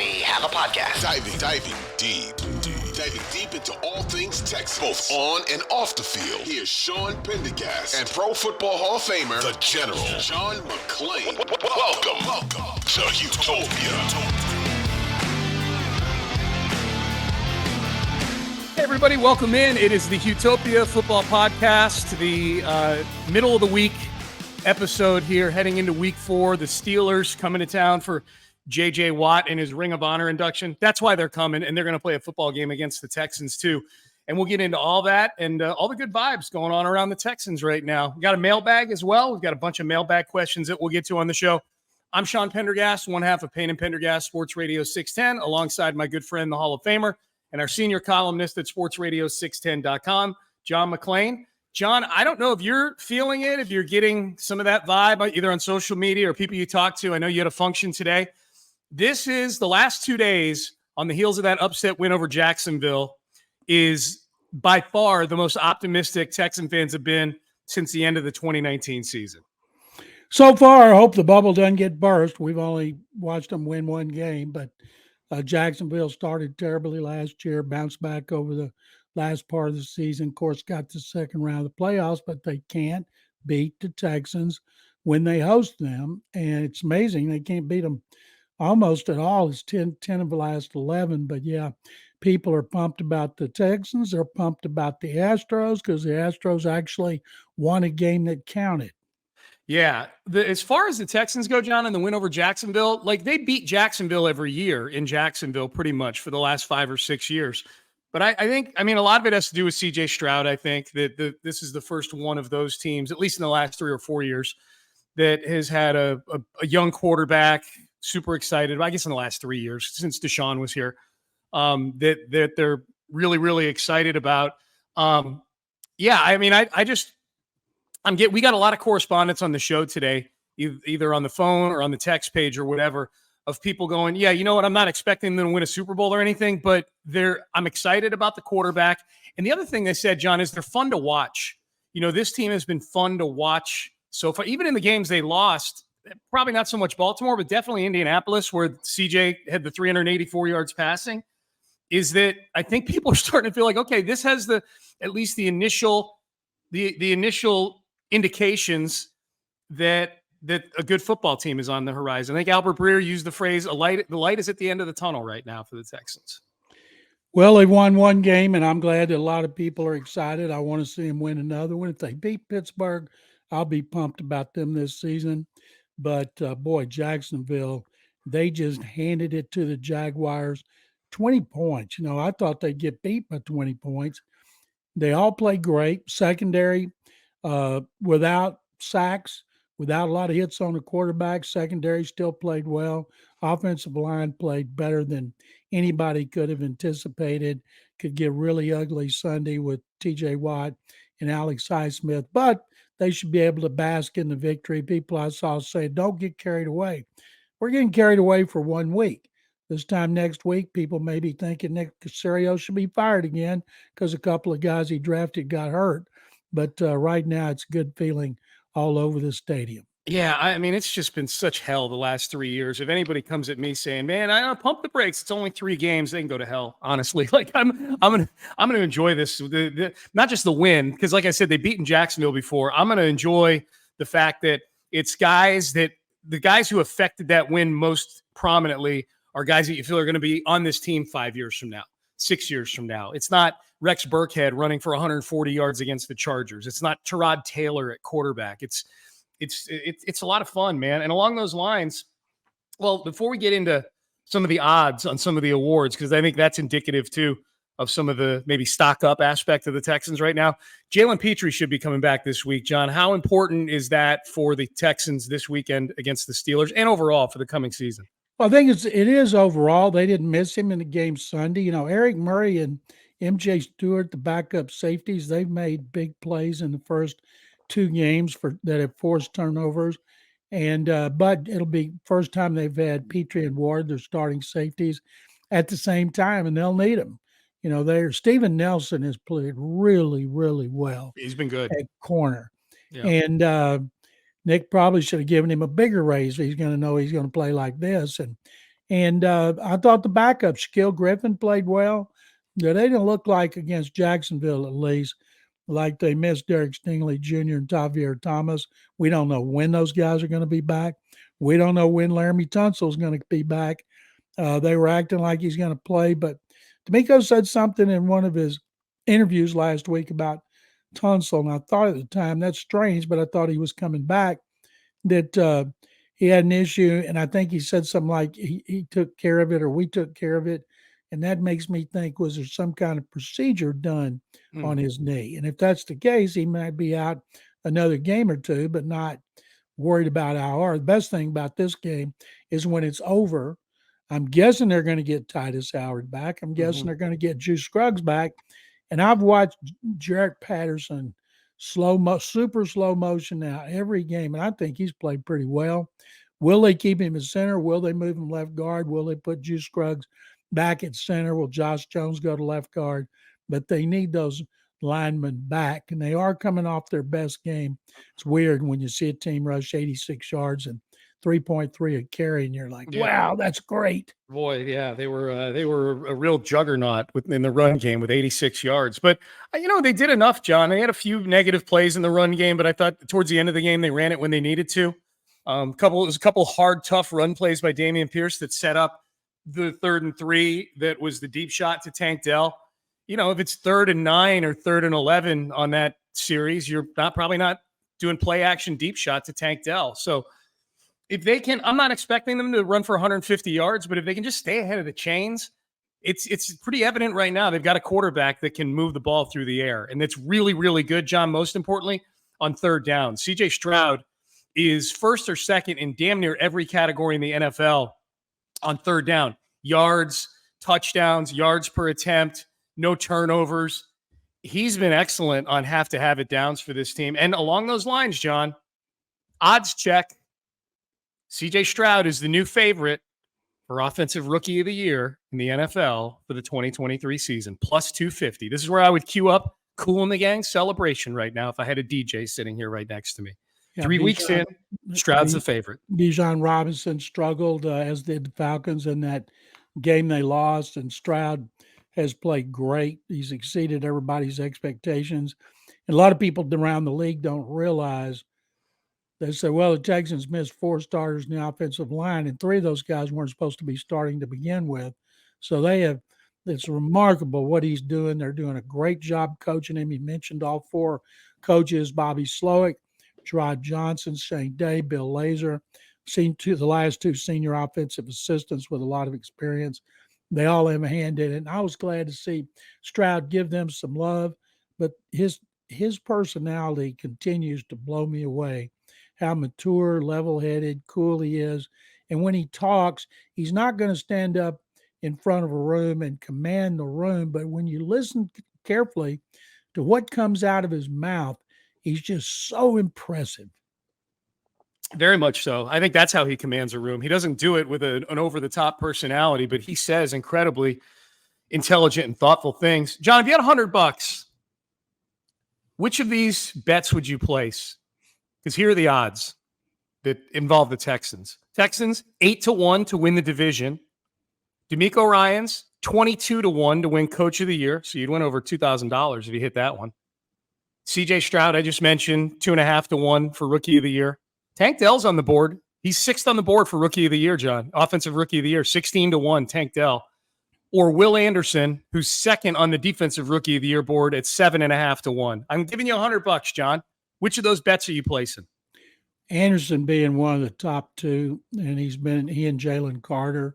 we have a podcast. Diving deep into all things Texans, both on and off the field. Here's Sean Pendergast and Pro Football Hall of Famer, the General, John McClain. Welcome to Houtopia. Hey everybody, welcome in. It is the Houtopia Football Podcast, the middle of the week episode here, heading into week 4. The Steelers coming to town for J.J. Watt and his Ring of Honor induction. That's why they're coming, and they're going to play a football game against the Texans too. And we'll get into all that and all the good vibes going on around the Texans right now. We got a mailbag as well. We've got a bunch of mailbag questions that we'll get to on the show. I'm Sean Pendergast, one half of Payne and Pendergast Sports Radio 610, alongside my good friend, the Hall of Famer, and our senior columnist at sportsradio610.com, John McClain. John, I don't know if you're feeling it, if you're getting some of that vibe, either on social media or people you talk to. I know you had a function today. This is the last 2 days on the heels of that upset win over Jacksonville is by far the most optimistic Texan fans have been since the end of the 2019 season. So far, I hope the bubble doesn't get burst. We've only watched them win one game, but Jacksonville started terribly last year, bounced back over the last part of the season. Of course, got the second round of the playoffs, but they can't beat the Texans when they host them. And it's amazing. They can't beat them almost at all. It's 10 of the last 11. But, yeah, people are pumped about the Texans. They're pumped about the Astros because the Astros actually won a game that counted. Yeah. As far as the Texans go, John, and the win over Jacksonville, like they beat Jacksonville every year in Jacksonville pretty much for the last 5 or 6 years. But I think, a lot of it has to do with C.J. Stroud. I think that this is the first one of those teams, at least in the last 3 or 4 years, that has had a young quarterback, super excited. I guess in the last 3 years since Deshaun was here, that they're really, really excited about. We got a lot of correspondence on the show today, either on the phone or on the text page or whatever, of people going, yeah, you know what? I'm not expecting them to win a Super Bowl or anything, but I'm excited about the quarterback. And the other thing they said, John, is they're fun to watch. You know, this team has been fun to watch so far, even in the games they lost. Probably not so much Baltimore, but definitely Indianapolis, where CJ had the 384 yards passing, is that I think people are starting to feel like, okay, this has at least the initial indications that a good football team is on the horizon. I think Albert Breer used the phrase, the light is at the end of the tunnel right now for the Texans. Well, they won one game, and I'm glad that a lot of people are excited. I want to see them win another one. If they beat Pittsburgh, I'll be pumped about them this season. But, boy, Jacksonville, they just handed it to the Jaguars. 20 points. You know, I thought they'd get beat by 20 points. They all played great. Secondary, without sacks, without a lot of hits on the quarterback. Secondary still played well. Offensive line played better than anybody could have anticipated. Could get really ugly Sunday with T.J. Watt and Alex Highsmith. But they should be able to bask in the victory. People I saw say, don't get carried away. We're getting carried away for 1 week. This time next week, people may be thinking Nick Caserio should be fired again because a couple of guys he drafted got hurt. But right now, it's a good feeling all over the stadium. Yeah, it's just been such hell the last 3 years. If anybody comes at me saying, "Man, I pump the brakes. It's only 3 games," they can go to hell. Honestly, like I'm gonna enjoy this. Not just the win, because like I said, they've beaten Jacksonville before. I'm gonna enjoy the fact that it's the guys who affected that win most prominently are guys that you feel are going to be on this team 5 years from now, 6 years from now. It's not Rex Burkhead running for 140 yards against the Chargers. It's not Tyrod Taylor at quarterback. It's a lot of fun, man. And along those lines, well, before we get into some of the odds on some of the awards, because I think that's indicative too of some of the maybe stock up aspect of the Texans right now, Jalen Pitre should be coming back this week. John, how important is that for the Texans this weekend against the Steelers and overall for the coming season? Well, I think it is overall. They didn't miss him in the game Sunday. You know, Eric Murray and MJ Stewart, the backup safeties, they've made big plays in the first 2 games that have forced turnovers. And but it'll be first time they've had Pitre and Ward, their starting safeties, at the same time, and they'll need them. You know, Steven Nelson has played really, really well. He's been good at corner. Yeah. And Nick probably should have given him a bigger raise. He's going to know he's going to play like this. And I thought the backup, Shaquille Griffin, played well. They didn't look like against Jacksonville, at least, like they missed Derek Stingley Jr. and Tavier Thomas. We don't know when those guys are going to be back. We don't know when Laramie Tunsil is going to be back. They were acting like he's going to play, but D'Amico said something in one of his interviews last week about Tunsil, and I thought at the time, that's strange, but I thought he was coming back, that he had an issue, and I think he said something like he took care of it or we took care of it, and that makes me think, was there some kind of procedure done on his knee? And if that's the case, he might be out another game or two, but not worried about IR. The best thing about this game is when it's over, I'm guessing they're going to get Titus Howard back. I'm guessing they're going to get Juice Scruggs back. And I've watched Jarrett Patterson super slow motion now every game, and I think he's played pretty well. Will they keep him in center? Will they move him left guard? Will they put Juice Scruggs back at center? Will Josh Jones go to left guard? But they need those linemen back, and they are coming off their best game. It's weird when you see a team rush 86 yards and 3.3 a carry, and you're like, wow, that's great. Boy, yeah, they were a real juggernaut in the run game with 86 yards. But, they did enough, John. They had a few negative plays in the run game, but I thought towards the end of the game they ran it when they needed to. It was a couple hard, tough run plays by Dameon Pierce that set up the 3rd and 3 that was the deep shot to Tank Dell. If it's 3rd and 9 or 3rd and 11 on that series, you're probably not doing play action deep shot to Tank Dell. So if they can, I'm not expecting them to run for 150 yards, but if they can just stay ahead of the chains, it's pretty evident right now they've got a quarterback that can move the ball through the air. And it's really, really good, John, most importantly, on 3rd down. C.J. Stroud is 1st or 2nd in damn near every category in the NFL on 3rd down. Yards, touchdowns, yards per attempt, no turnovers. He's been excellent on have-to-have-it downs for this team. And along those lines, John, odds check. C.J. Stroud is the new favorite for Offensive Rookie of the Year in the NFL for the 2023 season, plus 250. This is where I would queue up Kool and the Gang celebration right now if I had a DJ sitting here right next to me. Yeah, 3 weeks in, Stroud's the favorite. Bijan Robinson struggled, as did the Falcons in that game they lost, and Stroud has played great. He's exceeded everybody's expectations. And a lot of people around the league don't realize. They say, well, the Texans missed 4 starters in the offensive line, and 3 of those guys weren't supposed to be starting to begin with. So it's remarkable what he's doing. They're doing a great job coaching him. He mentioned all 4 coaches, Bobby Slowick, Gerard Johnson, Shane Day, Bill Lazor. Seen the last 2 senior offensive assistants with a lot of experience. They all have a hand in it. And I was glad to see Stroud give them some love, but his personality continues to blow me away. How mature, level-headed, cool he is. And when he talks, he's not going to stand up in front of a room and command the room. But when you listen carefully to what comes out of his mouth, he's just so impressive. Very much so. I think that's how he commands a room. He doesn't do it with an over-the-top personality, but he says incredibly intelligent and thoughtful things. John, if you had $100, which of these bets would you place? Because here are the odds that involve the Texans. Texans, 8-1 to win the division. D'Amico Ryans, 22-1 to win Coach of the Year. So you'd win over $2,000 if you hit that one. C.J. Stroud, I just mentioned, 2.5-1 for Rookie of the Year. Tank Dell's on the board. He's 6th on the board for Rookie of the Year, John. Offensive Rookie of the Year, 16-1, Tank Dell. Or Will Anderson, who's 2nd on the Defensive Rookie of the Year board at 7.5-1. I'm giving you $100, John. Which of those bets are you placing? Anderson being one of the top 2, and he and Jalen Carter.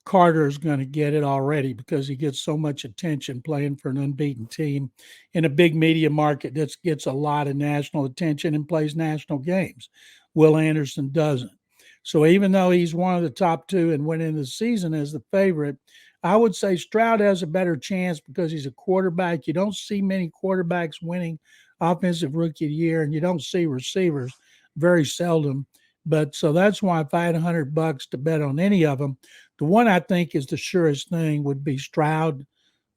Carter is going to get it already because he gets so much attention playing for an unbeaten team in a big media market that gets a lot of national attention and plays national games. Will Anderson doesn't. So even though he's one of the top 2 and went into the season as the favorite, I would say Stroud has a better chance because he's a quarterback. You don't see many quarterbacks winning Offensive Rookie of the Year, and you don't see receivers very seldom. But so that's why if I had $100 to bet on any of them, the one I think is the surest thing would be Stroud.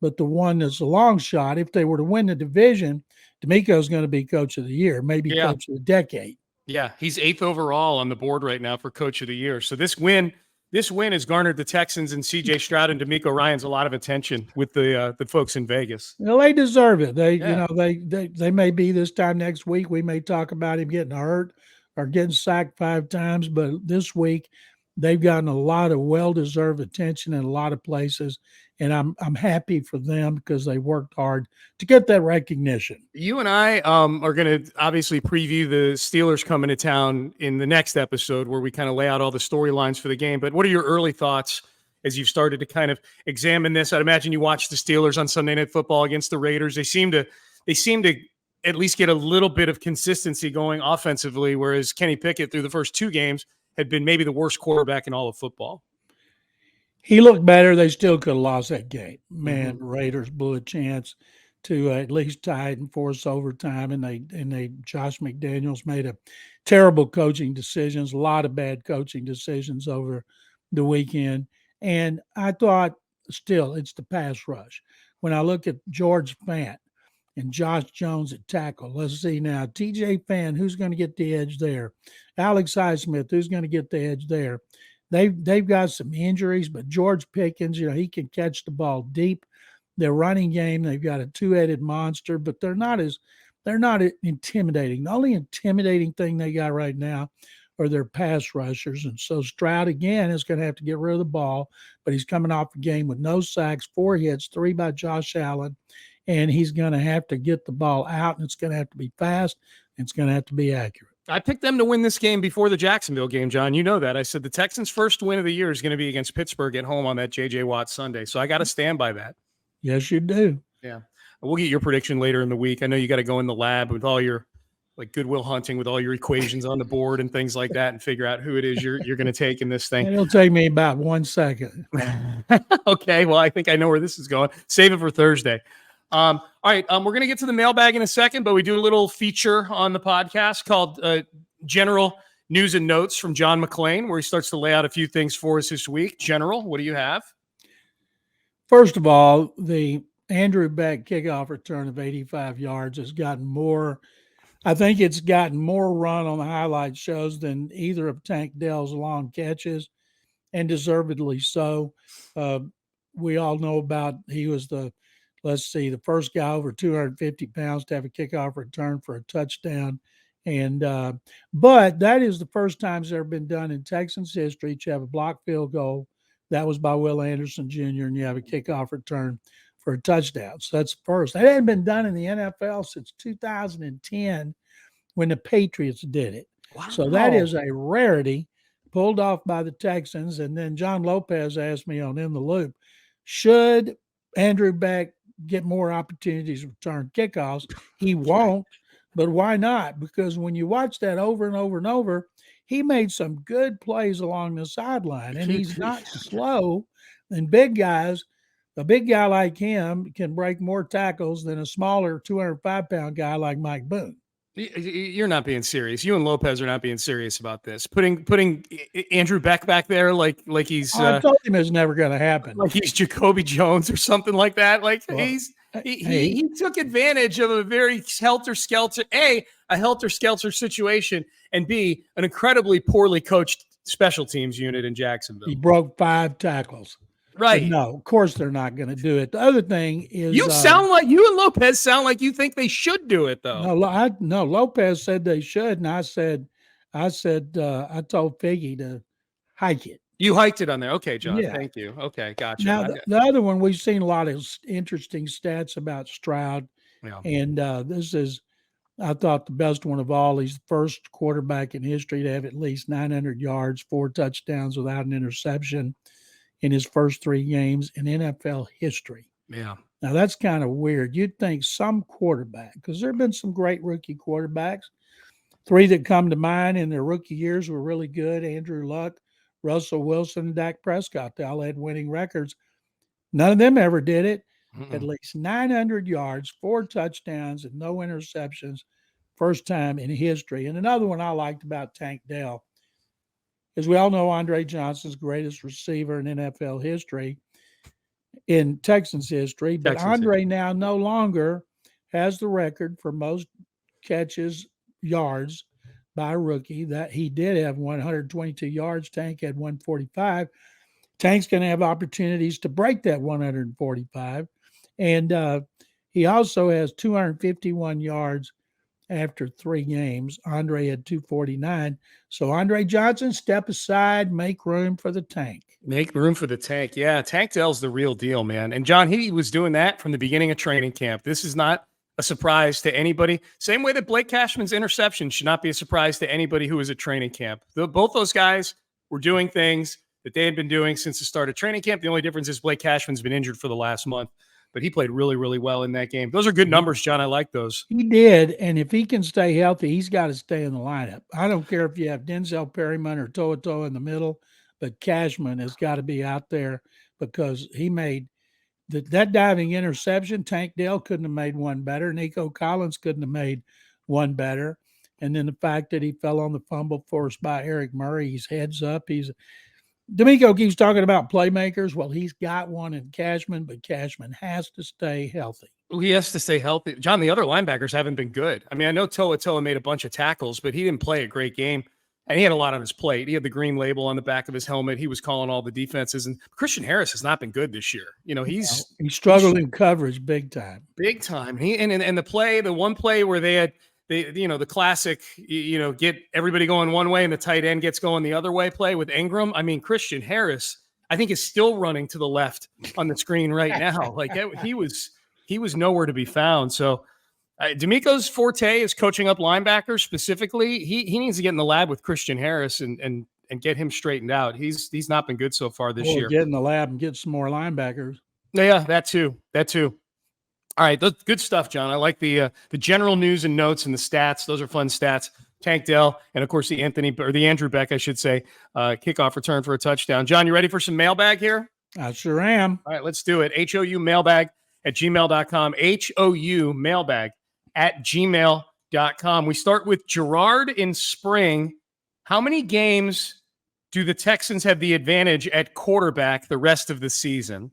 But the one that's a long shot, if they were to win the division, D'Amico's going to be Coach of the Year, maybe Coach of the decade. Yeah, he's 8th overall on the board right now for Coach of the Year. So this win This win has garnered the Texans and C.J. Stroud and DeMeco Ryans a lot of attention with the folks in Vegas. Well, they deserve it. They may be this time next week. We may talk about him getting hurt or getting sacked 5 times, but this week they've gotten a lot of well-deserved attention in a lot of places, and I'm happy for them because they worked hard to get that recognition. You and I are going to obviously preview the Steelers coming to town in the next episode where we kind of lay out all the storylines for the game. But what are your early thoughts as you've started to kind of examine this? I'd imagine you watched the Steelers on Sunday Night Football against the Raiders. They seem to at least get a little bit of consistency going offensively, whereas Kenny Pickett through the first 2 games had been maybe the worst quarterback in all of football. He looked better. They still could have lost that game. Man, Raiders blew a chance to at least tie it and force overtime, and they Josh McDaniels made a terrible coaching decisions, a lot of bad coaching decisions over the weekend. And I thought still it's the pass rush. When I look at George Fant and Josh Jones at tackle, let's see now, TJ Fant, who's going to get the edge there? Alex Highsmith, who's going to get the edge there? They've got some injuries, but George Pickens, he can catch the ball deep. Their running game, they've got a 2-headed monster, but they're not intimidating. The only intimidating thing they got right now are their pass rushers. And so Stroud, again, is going to have to get rid of the ball, but he's coming off a game with no sacks, 4 hits, 3 by Josh Allen, and he's going to have to get the ball out, and it's going to have to be fast, and it's going to have to be accurate. I picked them to win this game before the Jacksonville game, John. You know that. I said the Texans' first win of the year is going to be against Pittsburgh at home on that J.J. Watt Sunday. So I got to stand by that. Yes, you do. Yeah. We'll get your prediction later in the week. I know you got to go in the lab with all your Goodwill Hunting with all your equations on the board and things like that and figure out who it is you're going to take in this thing. It'll take me about 1 second. Okay. Well, I think I know where this is going. Save it for Thursday. All right. We're going to get to the mailbag in a second, but we do a little feature on the podcast called General News and Notes from John McClain, where he starts to lay out a few things for us this week. General, what do you have? First of all, the Andrew Beck kickoff return of 85 yards has gotten more. I think it's gotten more run on the highlight shows than either of Tank Dell's long catches, and deservedly so. We all know about he was the first guy over 250 pounds to have a kickoff return for a touchdown. And but that is the first time it's ever been done in Texans history to have a blocked field goal. That was by Will Anderson Jr., and you have a kickoff return for a touchdown. So that's the first. That hadn't been done in the NFL since 2010 when the Patriots did it. Wow. So that is a rarity, pulled off by the Texans. And then John Lopez asked me on In the Loop, should Andrew Beck get more opportunities to return kickoffs? He won't, but why not? Because when you watch that over and over and over, he made some good plays along the sideline, and he's not slow. And big guys, a big guy like him can break more tackles than a smaller 205-pound guy like Mike Boone. You're not being serious. You and Lopez are not being serious about this. Putting Andrew Beck back there like he's. I told him it's never going to happen. Like he's Jacoby Jones or something like that. Like he took advantage of a very helter-skelter situation, and B, an incredibly poorly coached special teams unit in Jacksonville. He broke 5 tackles. Right. So no, of course they're not going to do it. The other thing is you and Lopez sound like you think they should do it though. No, Lopez said they should, and I told Figgy to hike it. You hiked it on there. Okay, John. Yeah. Thank you. Okay, gotcha. Now, the other one, we've seen a lot of interesting stats about Stroud. Yeah. And this is, I thought, the best one of all. He's the first quarterback in history to have at least 900 yards, 4 touchdowns without an interception in his first 3 games in NFL history. Yeah. Now, that's kind of weird. You'd think some quarterback, because there have been some great rookie quarterbacks. 3 that come to mind in their rookie years were really good: Andrew Luck, Russell Wilson, and Dak Prescott. They all had winning records. None of them ever did it. At least 900 yards, 4 touchdowns, and no interceptions. First time in history. And another one I liked about Tank Dell is we all know Andre Johnson's greatest receiver in NFL history, in Texans history. But Andre now no longer has the record for most catches, yards, by a rookie. That he did have 122 yards. Tank had 145. Tank's going to have opportunities to break that 145. And he also has 251 yards after 3 games. Andre had 249. So Andre Johnson, step aside, make room for the Tank. Make room for the Tank. Yeah, Tank Dell's the real deal, man. And John, he was doing that from the beginning of training camp. This is not a surprise to anybody. Same way that Blake Cashman's interception should not be a surprise to anybody who was at training camp. Both those guys were doing things that they had been doing since the start of training camp. The only difference is Blake Cashman's been injured for the last month, but he played really, really well in that game. Those are good numbers, John. I like those. He did, and if he can stay healthy, he's got to stay in the lineup. I don't care if you have Denzel Perryman or To'o in the middle, but Cashman has got to be out there because he made that diving interception. Tank Dell couldn't have made one better. Nico Collins couldn't have made one better. And then the fact that he fell on the fumble forced by Eric Murray, he's heads up. D'Amico keeps talking about playmakers. Well, he's got one in Cashman, but Cashman has to stay healthy. He has to stay healthy. John, the other linebackers haven't been good. I mean, I know Toa made a bunch of tackles, but he didn't play a great game. And he had a lot on his plate. He had the green label on the back of his helmet. He was calling all the defenses. And Christian Harris has not been good this year. You know, he struggled in coverage big time. Big time. And the one play where they had the classic, get everybody going one way and the tight end gets going the other way play with Ingram. I mean, Christian Harris, I think, is still running to the left on the screen right now. Like he was nowhere to be found. So D'Amico's forte is coaching up linebackers specifically. He needs to get in the lab with Christian Harris and get him straightened out. He's not been good so far this year. Get in the lab and get some more linebackers. Yeah, that too. All right, good stuff, John. I like the general news and notes and the stats. Those are fun stats. Tank Dell and, of course, the Andrew Beck, I should say, kickoff return for a touchdown. John, you ready for some mailbag here? I sure am. All right, let's do it. HOU mailbag at gmail.com. HOU mailbag at gmail.com. We start with Gerard in Spring. How many games do the Texans have the advantage at quarterback the rest of the season?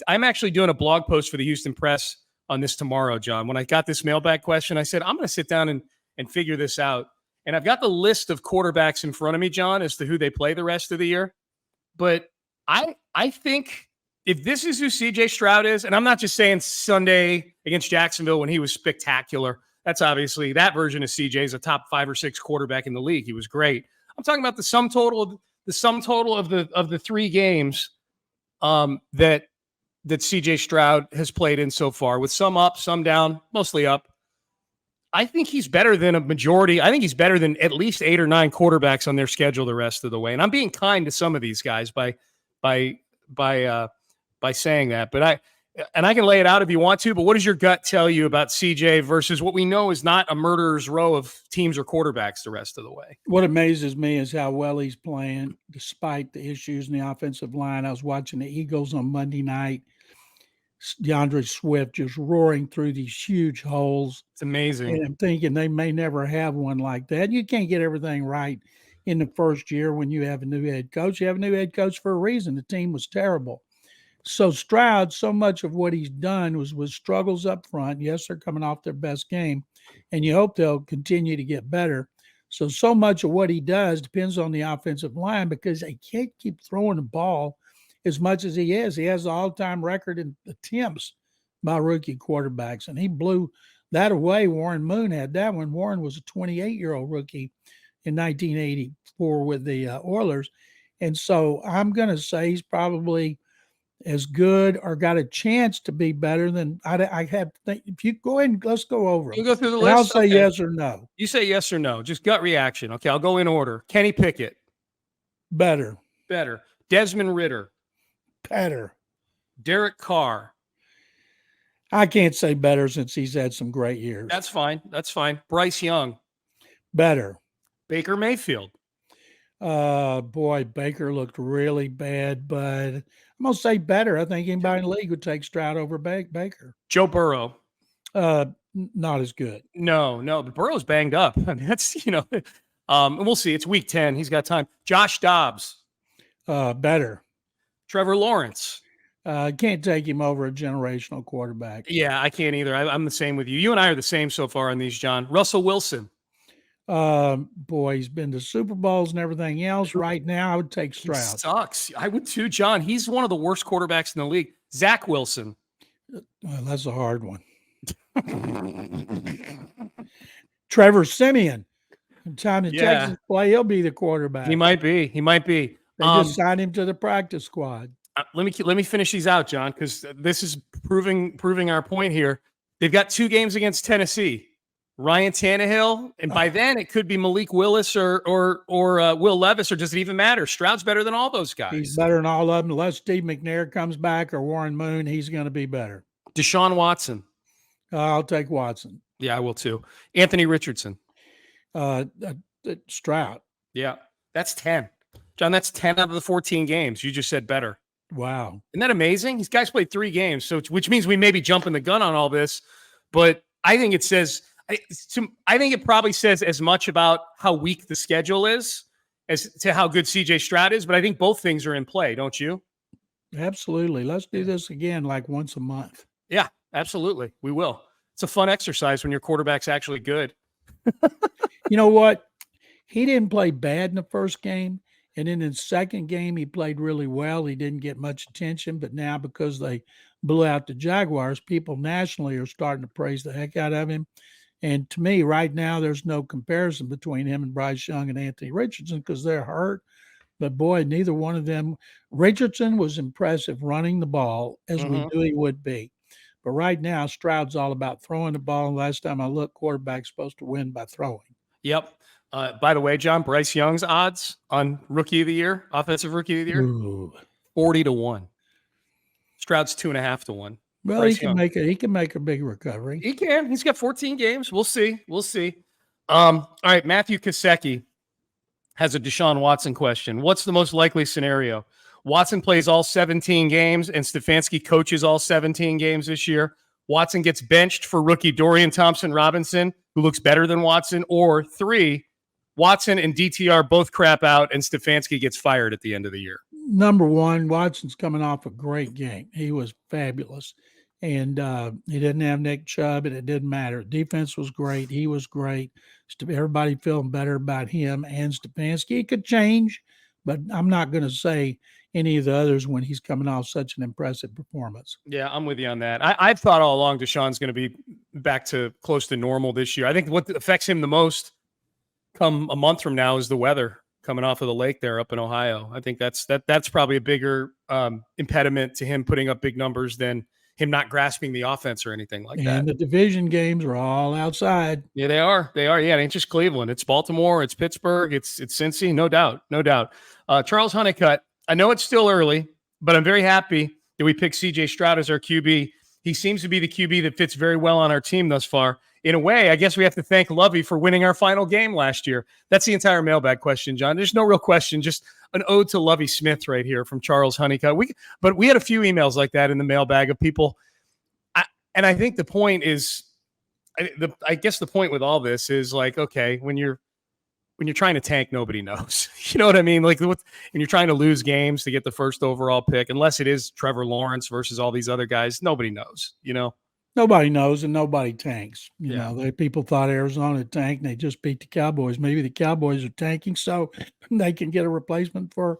I'm actually doing a blog post for the Houston Press on this tomorrow, John. When I got this mailbag question, I said, I'm going to sit down and figure this out. And I've got the list of quarterbacks in front of me, John, as to who they play the rest of the year. But I think if this is who CJ Stroud is, and I'm not just saying Sunday against Jacksonville when he was spectacular. That's obviously that version of CJ is a top 5 or 6 quarterback in the league. He was great. I'm talking about the sum total of the 3 games that CJ Stroud has played in so far, with some up, some down, mostly up. I think he's better than a majority. I think he's better than at least 8 or 9 quarterbacks on their schedule the rest of the way. And I'm being kind to some of these guys by saying that. But I can lay it out if you want to, but what does your gut tell you about CJ versus what we know is not a murderer's row of teams or quarterbacks the rest of the way? What amazes me is how well he's playing despite the issues in the offensive line. I was watching the Eagles on Monday night. DeAndre Swift just roaring through these huge holes. It's amazing. And I'm thinking they may never have one like that. You can't get everything right in the first year when you have a new head coach. You have a new head coach for a reason. The team was terrible. So Stroud, so much of what he's done was struggles up front. Yes, they're coming off their best game, and you hope they'll continue to get better. So much of what he does depends on the offensive line because they can't keep throwing the ball as much as he is. He has the all-time record in attempts by rookie quarterbacks, and he blew that away. Warren Moon had that one. Warren was a 28-year-old rookie in 1984 with the Oilers. And so I'm going to say he's probably as good or got a chance to be better than I have. If you go ahead and let's go over them. You go through the list. I'll say yes or no. You say yes or no. Just gut reaction. Okay, I'll go in order. Kenny Pickett. Better. Desmond Ridder. Better. Derek Carr. I can't say better since he's had some great years. That's fine. Bryce Young. Better. Baker Mayfield. Boy, Baker looked really bad, but I'm going to say better. I think anybody in the league would take Stroud over Baker. Joe Burrow. Not as good. No, but Burrow's banged up. I mean, that's, we'll see. It's week 10. He's got time. Josh Dobbs. Better. Trevor Lawrence. Can't take him over a generational quarterback. Yeah, I can't either. I'm the same with you. You and I are the same so far on these, John. Russell Wilson. Boy, he's been to Super Bowls and everything else. Right now, I would take He Stroud. sucks. I would too, John. He's one of the worst quarterbacks in the league. Zach Wilson. Well, that's a hard one. Trevor Siemian. Time the Texans play, he'll be the quarterback. He might be. They just signed him to the practice squad. Let me finish these out, John, because this is proving our point here. They've got 2 games against Tennessee. Ryan Tannehill, and by then it could be Malik Willis or Will Levis, or does it even matter? Stroud's better than all those guys. He's better than all of them. Unless Steve McNair comes back or Warren Moon, he's going to be better. Deshaun Watson. I'll take Watson. Yeah, I will too. Anthony Richardson. Stroud. Yeah, that's 10. John, that's 10 out of the 14 games. You just said better. Wow. Isn't that amazing? These guys played 3 games, so which means we may be jumping the gun on all this, but I think it says – I think it probably says as much about how weak the schedule is as to how good CJ Stroud is, but I think both things are in play, don't you? Absolutely. Let's do this again like once a month. Yeah, absolutely. We will. It's a fun exercise when your quarterback's actually good. You know what? He didn't play bad in the first game, and in his second game, he played really well. He didn't get much attention, but now because they blew out the Jaguars, people nationally are starting to praise the heck out of him. And to me, right now, there's no comparison between him and Bryce Young and Anthony Richardson because they're hurt. But boy, neither one of them. Richardson was impressive running the ball, as we knew he would be. But right now, Stroud's all about throwing the ball. And last time I looked, quarterback's supposed to win by throwing. Yep. By the way, John, Bryce Young's odds on Rookie of the Year, Offensive Rookie of the Year, Ooh. 40-1. Stroud's 2.5-1. Well, Bryce he can make a big recovery. He can. He's got 14 games. We'll see. All right, Matthew Kasecki has a Deshaun Watson question. What's the most likely scenario? Watson plays all 17 games and Stefanski coaches all 17 games this year. Watson gets benched for rookie Dorian Thompson-Robinson, who looks better than Watson. Or 3, Watson and DTR both crap out and Stefanski gets fired at the end of the year. Number one, Watson's coming off a great game. He was fabulous. And he didn't have Nick Chubb, and it didn't matter. Defense was great. He was great. Everybody feeling better about him and Stefanski. It could change, but I'm not going to say any of the others when he's coming off such an impressive performance. Yeah, I'm with you on that. I've thought all along Deshaun's going to be back to close to normal this year. I think what affects him the most come a month from now is the weather coming off of the lake there up in Ohio. I think that's probably a bigger impediment to him putting up big numbers than him not grasping the offense or anything like that. And the division games are all outside. Yeah, they are. Yeah, it ain't just Cleveland. It's Baltimore. It's Pittsburgh. It's Cincy. No doubt. Charles Honeycutt, I know it's still early, but I'm very happy that we picked CJ Stroud as our QB. He seems to be the QB that fits very well on our team thus far. In a way, I guess we have to thank Lovey for winning our final game last year. That's the entire mailbag question, John. There's no real question, just an ode to Lovey Smith right here from Charles Honeycutt. But we had a few emails like that in the mailbag of people. And I think the point is, I guess the point with all this is like, okay, when you're trying to tank, nobody knows. You know what I mean? Like when you're trying to lose games to get the first overall pick, unless it is Trevor Lawrence versus all these other guys, nobody knows, you know? Nobody knows and nobody tanks. You know, people thought Arizona tanked and they just beat the Cowboys. Maybe the Cowboys are tanking so they can get a replacement for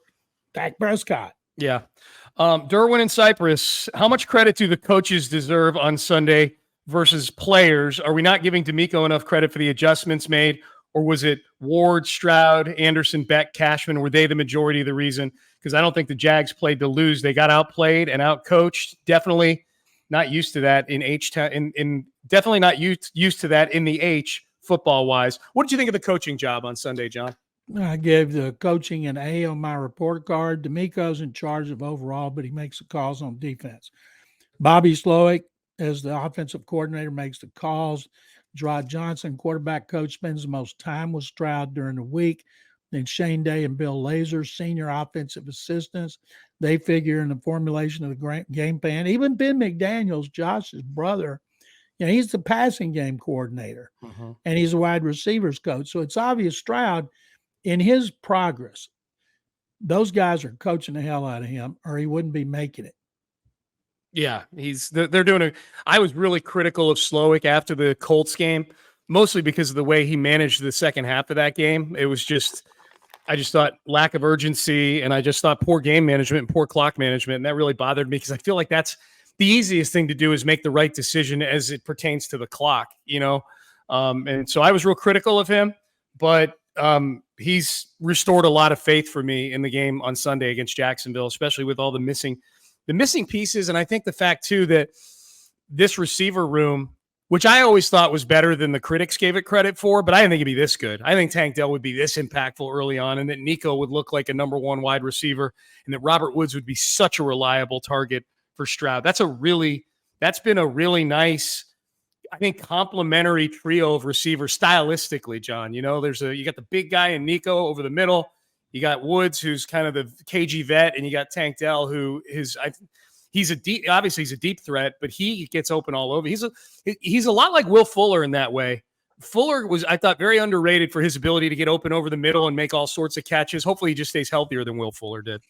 Dak Prescott. Yeah. Derwin and Cypress, how much credit do the coaches deserve on Sunday versus players? Are we not giving D'Amico enough credit for the adjustments made? Or was it Ward, Stroud, Anderson, Beck, Cashman? Were they the majority of the reason? Because I don't think the Jags played to lose. They got outplayed and outcoached. Definitely not used to that in definitely not used to that in the H football wise. What did you think of the coaching job on Sunday, John? I gave the coaching an A on my report card. D'Amico's in charge of overall, but he makes the calls on defense. Bobby Slowick, as the offensive coordinator, makes the calls. Gerard Johnson, quarterback coach, spends the most time with Stroud during the week. Then Shane Day and Bill Lazor, senior offensive assistants, they figure in the formulation of the game plan. Even Ben McDaniels, Josh's brother, he's the passing game coordinator, and he's a wide receivers coach. So it's obvious Stroud, in his progress, those guys are coaching the hell out of him, or he wouldn't be making it. Yeah, they're doing I was really critical of Slowick after the Colts game mostly because of the way he managed the second half of that game. It was just, I just thought lack of urgency, and I just thought poor game management and poor clock management, and that really bothered me because I feel like that's the easiest thing to do is make the right decision as it pertains to the clock, and so I was real critical of him, but he's restored a lot of faith for me in the game on Sunday against Jacksonville, especially with all the missing pieces. And I think the fact too that this receiver room, which I always thought was better than the critics gave it credit for, but I didn't think it'd be this good. I think Tank Dell would be this impactful early on, and that Nico would look like a number one wide receiver, and that Robert Woods would be such a reliable target for Stroud. That's been a really nice, I think, complementary trio of receivers stylistically, John. You got the big guy in Nico over the middle. You got Woods, who's kind of the cagey vet, and you got Tank Dell, who he's a deep threat, but he gets open all over. He's a lot like Will Fuller in that way. Fuller was, I thought, very underrated for his ability to get open over the middle and make all sorts of catches. Hopefully he just stays healthier than Will Fuller did.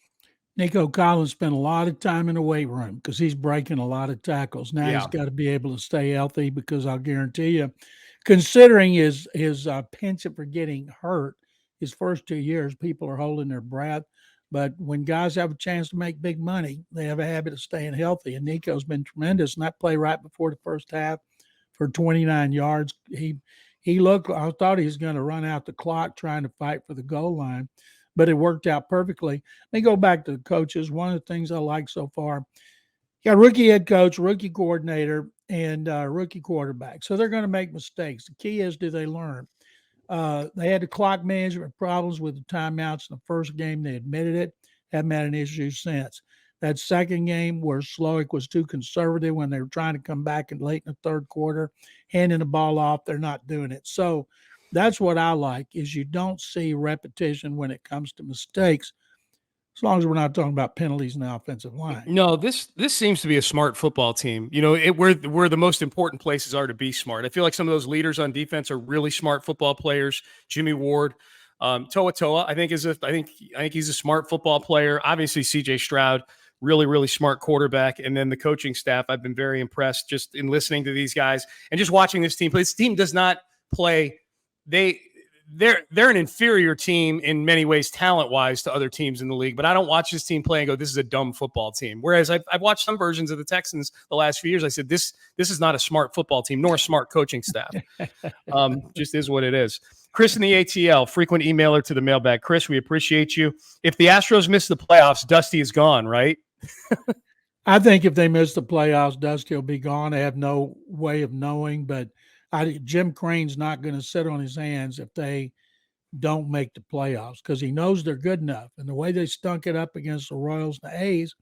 Nico Collins spent a lot of time in the weight room because he's breaking a lot of tackles. Now he's got to be able to stay healthy, because I'll guarantee you, considering his penchant for getting hurt, his first 2 years, people are holding their breath. But when guys have a chance to make big money, they have a habit of staying healthy. And Nico's been tremendous in that play right before the first half for 29 yards. He looked, I thought he was going to run out the clock trying to fight for the goal line, but it worked out perfectly. Let me go back to the coaches. One of the things I like so far, you got rookie head coach, rookie coordinator, and rookie quarterback. So they're going to make mistakes. The key is, do they learn? They had the clock management problems with the timeouts in the first game. They admitted it. Haven't had an issue since. That second game where Slowick was too conservative when they were trying to come back late in the third quarter, handing the ball off, they're not doing it. So that's what I like, is you don't see repetition when it comes to mistakes, as long as we're not talking about penalties in the offensive line. No, this seems to be a smart football team. Where the most important places are to be smart. I feel like some of those leaders on defense are really smart football players. Jimmy Ward, Toa, I think he's a smart football player. Obviously, C.J. Stroud, really, really smart quarterback. And then the coaching staff, I've been very impressed just in listening to these guys and just watching this team play. This team does not play. They're an inferior team in many ways, talent-wise, to other teams in the league. But I don't watch this team play and go, this is a dumb football team. Whereas I've watched some versions of the Texans the last few years. I said, this is not a smart football team, nor a smart coaching staff. Just is what it is. Chris in the ATL, frequent emailer to the mailbag. Chris, we appreciate you. If the Astros miss the playoffs, Dusty is gone, right? I think if they miss the playoffs, Dusty will be gone. I have no way of knowing, but Jim Crane's not going to sit on his hands if they don't make the playoffs, because he knows they're good enough. And the way they stunk it up against the Royals and the A's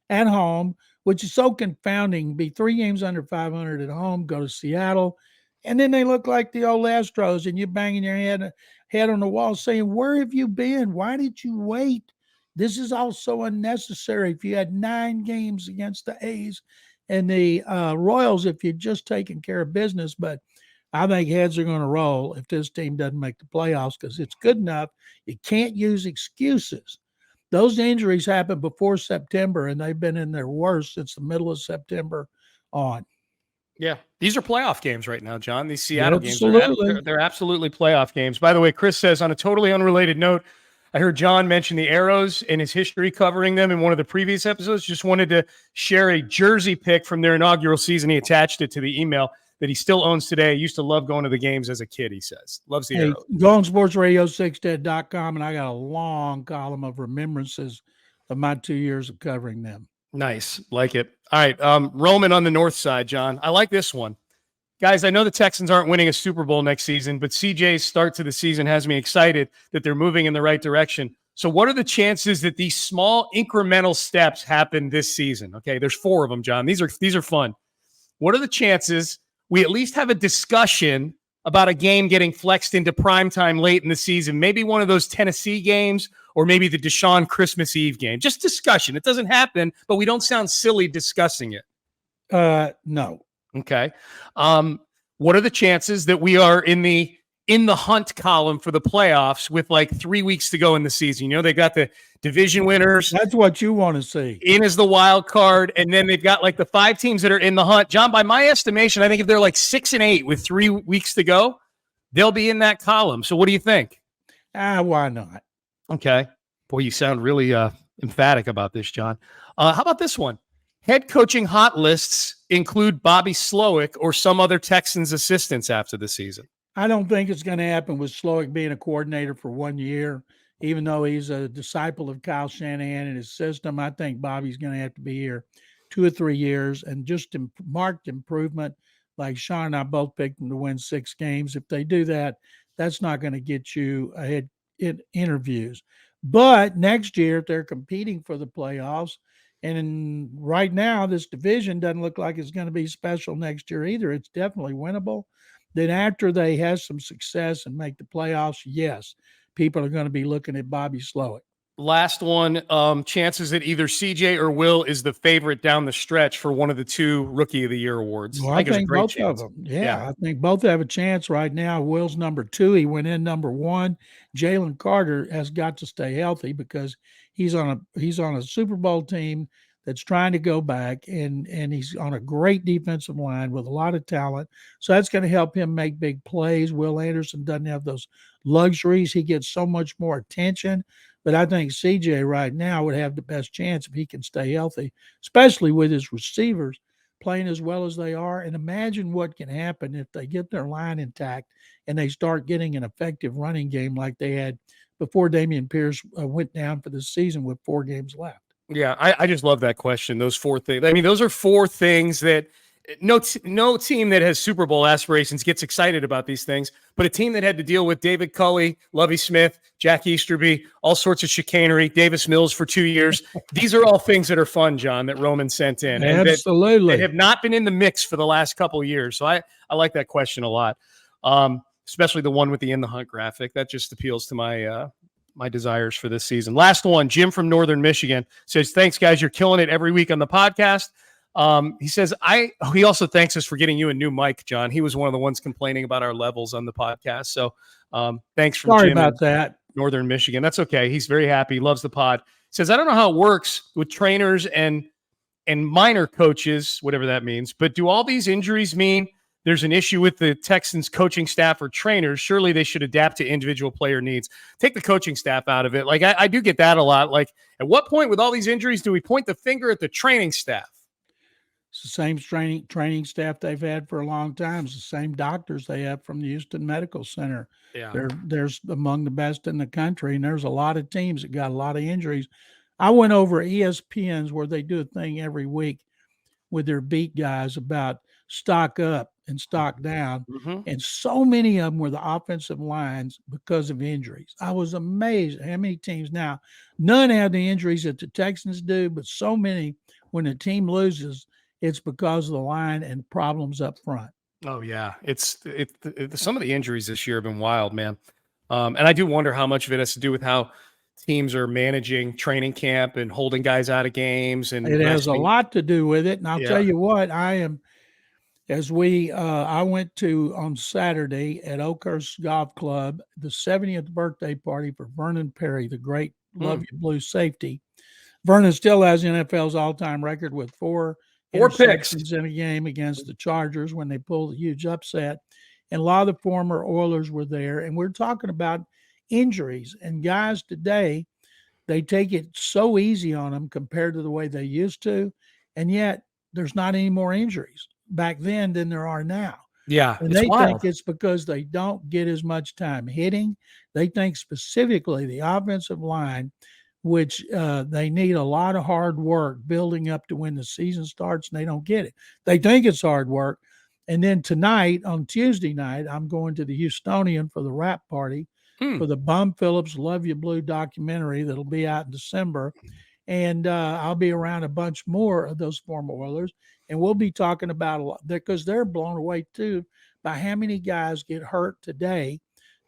at home, which is so confounding, be 3 games under 500 at home, go to Seattle, and then they look like the old Astros, and you're banging your head on the wall saying, where have you been? Why did you wait? This is all so unnecessary. If you had 9 games against the A's and the Royals, if you'd just taken care of business. But I think heads are going to roll if this team doesn't make the playoffs, because it's good enough. You can't use excuses. Those injuries happened before September, and they've been in their worst since the middle of September on. Yeah, these are playoff games right now, John. These Seattle games, they're absolutely playoff games. By the way, Chris says, on a totally unrelated note, I heard John mention the Arrows and his history covering them in one of the previous episodes. Just wanted to share a jersey pick from their inaugural season. He attached it to the email that he still owns today. He used to love going to the games as a kid, he says. Loves the Arrows. Go on sportsradio610.com, and I got a long column of remembrances of my 2 years of covering them. Nice. Like it. All right. Roman on the north side, John. I like this one. Guys, I know the Texans aren't winning a Super Bowl next season, but CJ's start to the season has me excited that they're moving in the right direction. So what are the chances that these small incremental steps happen this season? Okay, there's 4 of them, John. These are fun. What are the chances we at least have a discussion about a game getting flexed into primetime late in the season? Maybe one of those Tennessee games, or maybe the Deshaun Christmas Eve game. Just discussion. It doesn't happen, but we don't sound silly discussing it. No. Okay. What are the chances that we are in the in the hunt column for the playoffs with like 3 weeks to go in the season. You know, they got the division winners. That's what you want to see. In as the wild card, and then they've got like the 5 teams that are in the hunt. John, by my estimation, I think if they're like 6-8 with 3 weeks to go, they'll be in that column. So what do you think? Why not? Okay. Boy, you sound really emphatic about this, John. How about this one? Head coaching hot lists include Bobby Slowick or some other Texans assistants after the season. I don't think it's going to happen with Slowick being a coordinator for 1 year, even though he's a disciple of Kyle Shanahan and his system. I think Bobby's going to have to be here 2 or 3 years, and just marked improvement. Like Sean and I both picked them to win 6 games. If they do that, that's not going to get you ahead in interviews. But next year, if they're competing for the playoffs, and right now this division doesn't look like it's going to be special next year either. It's definitely winnable. Then after they have some success and make the playoffs, yes, people are going to be looking at Bobby Slowick. Last one, chances that either CJ or Will is the favorite down the stretch for one of the 2 Rookie of the Year awards. Well, I think both of them. Yeah, I think both have a chance right now. Will's number 2. He went in number 1. Jalen Carter has got to stay healthy because he's on a Super Bowl team that's trying to go back, and he's on a great defensive line with a lot of talent. So that's going to help him make big plays. Will Anderson doesn't have those luxuries. He gets so much more attention. But I think CJ right now would have the best chance if he can stay healthy, especially with his receivers playing as well as they are. And imagine what can happen if they get their line intact and they start getting an effective running game like they had before Dameon Pierce went down for the season with 4 games left. Yeah, I just love that question. Those 4 things. I mean, those are 4 things that no team that has Super Bowl aspirations gets excited about these things, but a team that had to deal with David Culley, Lovie Smith, Jack Easterby, all sorts of chicanery, Davis Mills for 2 years. These are all things that are fun, John, that Roman sent in. And absolutely. That have not been in the mix for the last couple of years. So I like that question a lot, especially the one with the in the hunt graphic. That just appeals to my desires for this season. Last one, Jim from Northern Michigan says, thanks guys. You're killing it every week on the podcast. He says, he also thanks us for getting you a new mic, John. He was one of the ones complaining about our levels on the podcast. So, thanks from Sorry Jim about that. Northern Michigan. That's okay. He's very happy. He loves the pod. Says, I don't know how it works with trainers and minor coaches, whatever that means, but do all these injuries mean there's an issue with the Texans coaching staff or trainers? Surely they should adapt to individual player needs. Take the coaching staff out of it. Like I do get that a lot. Like at what point with all these injuries do we point the finger at the training staff? It's the same training staff they've had for a long time. It's the same doctors they have from the Houston Medical Center. Yeah. They're among the best in the country, and there's a lot of teams that got a lot of injuries. I went over ESPN's where they do a thing every week with their beat guys about stock up and stock down. Mm-hmm. And so many of them were the offensive lines because of injuries. I was amazed at how many teams now, none have the injuries that the Texans do, but so many when a team loses, it's because of the line and problems up front. Oh yeah. It's some of the injuries this year have been wild, man. And I do wonder how much of it has to do with how teams are managing training camp and holding guys out of games. And it has a lot to do with it. And I'll tell you what, I went to on Saturday at Oakhurst Golf Club, the 70th birthday party for Vernon Perry, the great Love You Blue safety. Vernon still has NFL's all-time record with 4 picks in a game against the Chargers when they pulled a huge upset. And a lot of the former Oilers were there. And we're talking about injuries. And guys today, they take it so easy on them compared to the way they used to. And yet there's not any more injuries back then than there are now. Yeah. And they think it's because they don't get as much time hitting. They think specifically the offensive line, which they need a lot of hard work building up to when the season starts, and they don't get it. They think it's hard work. And then tonight, on Tuesday night, I'm going to the Houstonian for the wrap party for the Bum Phillips Love You Blue documentary that'll be out in December. And I'll be around a bunch more of those former Oilers. And we'll be talking about a lot because they're blown away, too, by how many guys get hurt today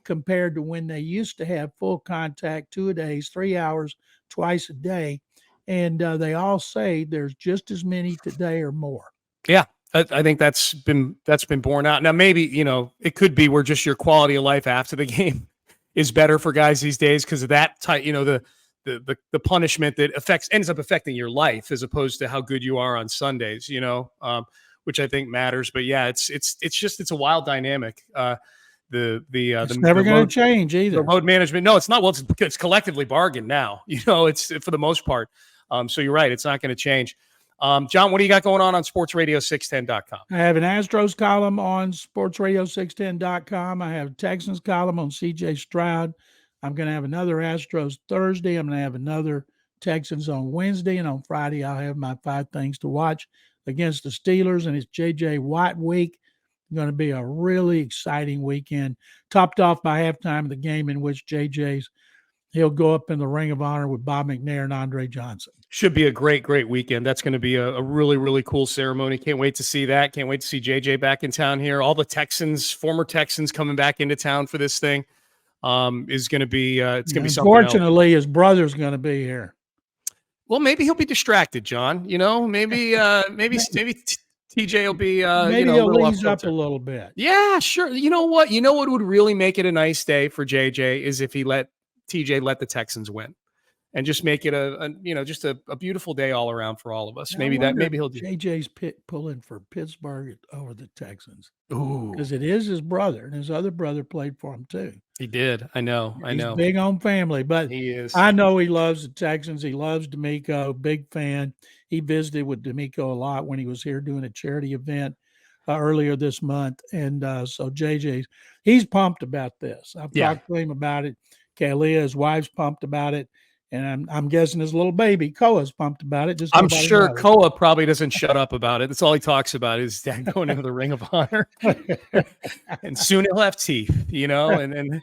compared to when they used to have full contact 2 days, 3 hours, twice a day. And they all say there's just as many today or more. Yeah, I think that's been borne out. Now, maybe, it could be where just your quality of life after the game is better for guys these days because of that type, the punishment that ends up affecting your life as opposed to how good you are on Sundays, which I think matters. But yeah, it's a wild dynamic. It's never going to change either. The load management. No, it's not. Well, it's collectively bargained now, it's for the most part. So you're right. It's not going to change. John, what do you got going on sportsradio610.com? I have an Astros column on sportsradio610.com. I have a Texans column on CJ Stroud. I'm going to have another Astros Thursday. I'm going to have another Texans on Wednesday. And on Friday, I'll have my 5 things to watch against the Steelers. And it's J.J. Watt week. It's going to be a really exciting weekend, topped off by halftime of the game in which he'll go up in the Ring of Honor with Bob McNair and Andre Johnson. Should be a great, great weekend. That's going to be a really, really cool ceremony. Can't wait to see that. Can't wait to see JJ back in town here. All the former Texans coming back into town for this thing is going to be it's going to be something else. Unfortunately, his brother's going to be here. Well, maybe he'll be distracted, John. Maybe TJ will be maybe he'll ease up a little bit. Yeah, sure. You know what would really make it a nice day for JJ is if he let TJ let the Texans win and just make it a beautiful day all around for all of us. Maybe he'll do. JJ's pulling for Pittsburgh over the Texans. Ooh, because it is his brother, and his other brother played for him too. He did. I know. He's big on family, but he is. I know he loves the Texans. He loves D'Amico. Big fan. He visited with D'Amico a lot when he was here doing a charity event earlier this month, and so he's pumped about this. I've talked to him about it. Kalia, his wife's pumped about it. And I'm guessing his little baby, Koa's pumped about it. I'm sure Koa probably doesn't shut up about it. That's all he talks about is dad going into the Ring of Honor. And soon he'll have teeth, and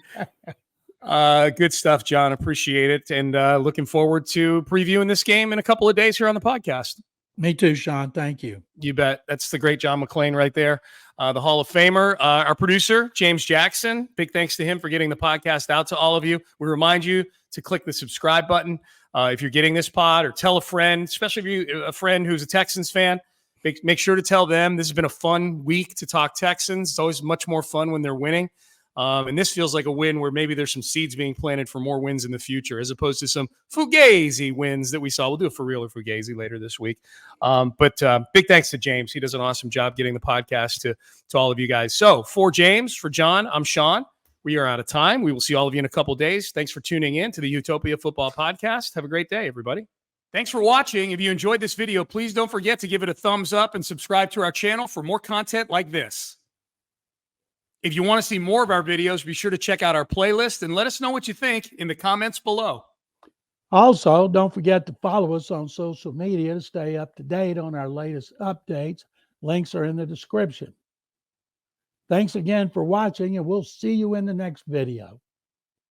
good stuff, John. Appreciate it. And looking forward to previewing this game in a couple of days here on the podcast. Me too, Sean. Thank you. You bet. That's the great John McClain right there. The Hall of Famer, our producer, James Jackson. Big thanks to him for getting the podcast out to all of you. We remind you to click the subscribe button if you're getting this pod, or tell a friend, especially if you're a friend who's a Texans fan. Make sure to tell them. This has been a fun week to talk Texans. It's always much more fun when they're winning. And this feels like a win where maybe there's some seeds being planted for more wins in the future, as opposed to some Fugazi wins that we saw. We'll do a for real or Fugazi later this week. But big thanks to James. He does an awesome job getting the podcast to all of you guys. So for James, for John, I'm Sean. We are out of time. We will see all of you in a couple days. Thanks for tuning in to the Houtopia Football Podcast. Have a great day, everybody. Thanks for watching. If you enjoyed this video, please don't forget to give it a thumbs up and subscribe to our channel for more content like this. If you want to see more of our videos, be sure to check out our playlist and let us know what you think in the comments below. Also, don't forget to follow us on social media to stay up to date on our latest updates. Links are in the description. Thanks again for watching, and we'll see you in the next video.